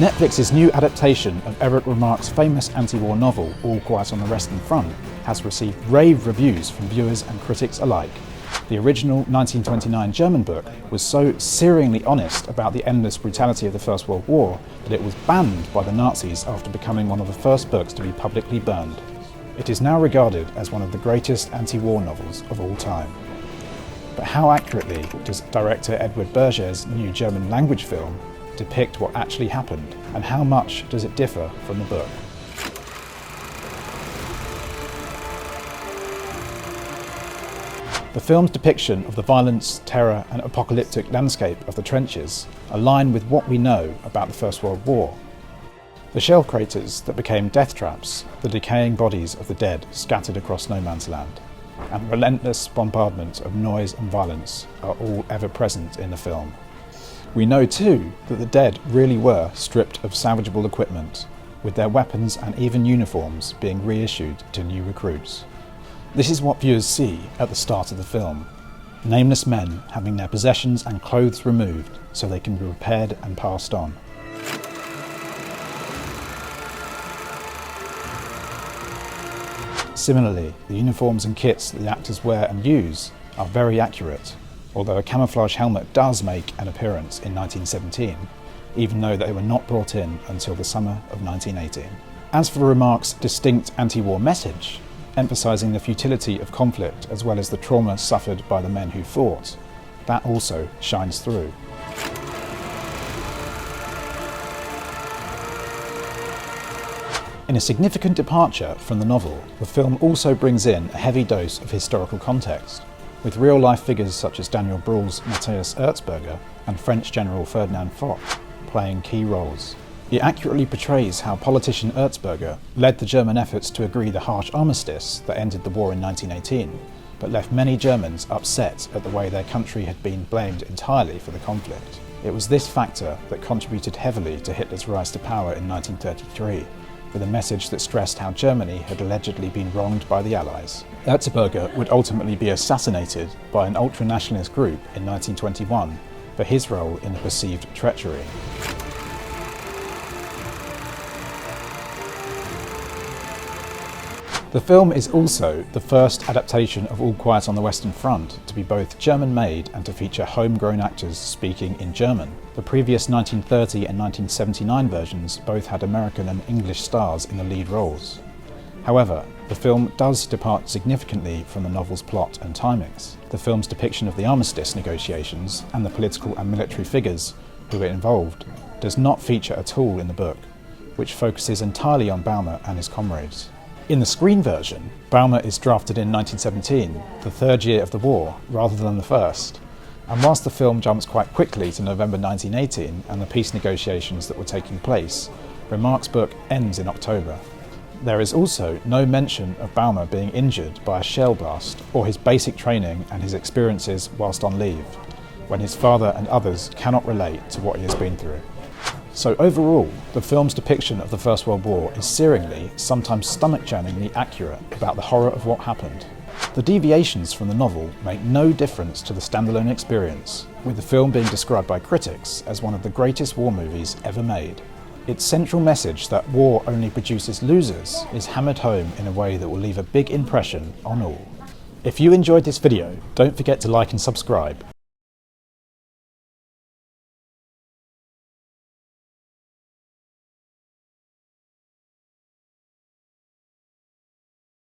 Netflix's new adaptation of Erich Remarque's famous anti-war novel, All Quiet on the Western Front, has received rave reviews from viewers and critics alike. The original 1929 German book was so searingly honest about the endless brutality of the First World War that it was banned by the Nazis after becoming one of the first books to be publicly burned. It is now regarded as one of the greatest anti-war novels of all time. But how accurately does director Edward Berger's new German language film depict what actually happened, and how much does it differ from the book? The film's depiction of the violence, terror and apocalyptic landscape of the trenches align with what we know about the First World War. The shell craters that became death traps, the decaying bodies of the dead scattered across no man's land, and relentless bombardment of noise and violence are all ever present in the film. We know too that the dead really were stripped of salvageable equipment, with their weapons and even uniforms being reissued to new recruits. This is what viewers see at the start of the film: nameless men having their possessions and clothes removed so they can be repaired and passed on. Similarly, the uniforms and kits that the actors wear and use are very accurate, although a camouflage helmet does make an appearance in 1917, even though they were not brought in until the summer of 1918. As for Remarque's distinct anti-war message, emphasising the futility of conflict as well as the trauma suffered by the men who fought, that also shines through. In a significant departure from the novel, the film also brings in a heavy dose of historical context, with real-life figures such as Daniel Bruhl's Matthias Erzberger and French General Ferdinand Foch playing key roles. It accurately portrays how politician Erzberger led the German efforts to agree the harsh armistice that ended the war in 1918, but left many Germans upset at the way their country had been blamed entirely for the conflict. It was this factor that contributed heavily to Hitler's rise to power in 1933, with a message that stressed how Germany had allegedly been wronged by the Allies. Erzberger would ultimately be assassinated by an ultra-nationalist group in 1921 for his role in the perceived treachery. The film is also the first adaptation of All Quiet on the Western Front to be both German-made and to feature homegrown actors speaking in German. The previous 1930 and 1979 versions both had American and English stars in the lead roles. However, the film does depart significantly from the novel's plot and timings. The film's depiction of the armistice negotiations and the political and military figures who were involved does not feature at all in the book, which focuses entirely on Baumer and his comrades. In the screen version, Baumer is drafted in 1917, the third year of the war, rather than the first. And whilst the film jumps quite quickly to November 1918 and the peace negotiations that were taking place, Remarque's book ends in October. There is also no mention of Baumer being injured by a shell blast or his basic training and his experiences whilst on leave, when his father and others cannot relate to what he has been through. So overall, the film's depiction of the First World War is searingly, sometimes stomach-churningly accurate about the horror of what happened. The deviations from the novel make no difference to the standalone experience, with the film being described by critics as one of the greatest war movies ever made. Its central message that war only produces losers is hammered home in a way that will leave a big impression on all. If you enjoyed this video, don't forget to like and subscribe,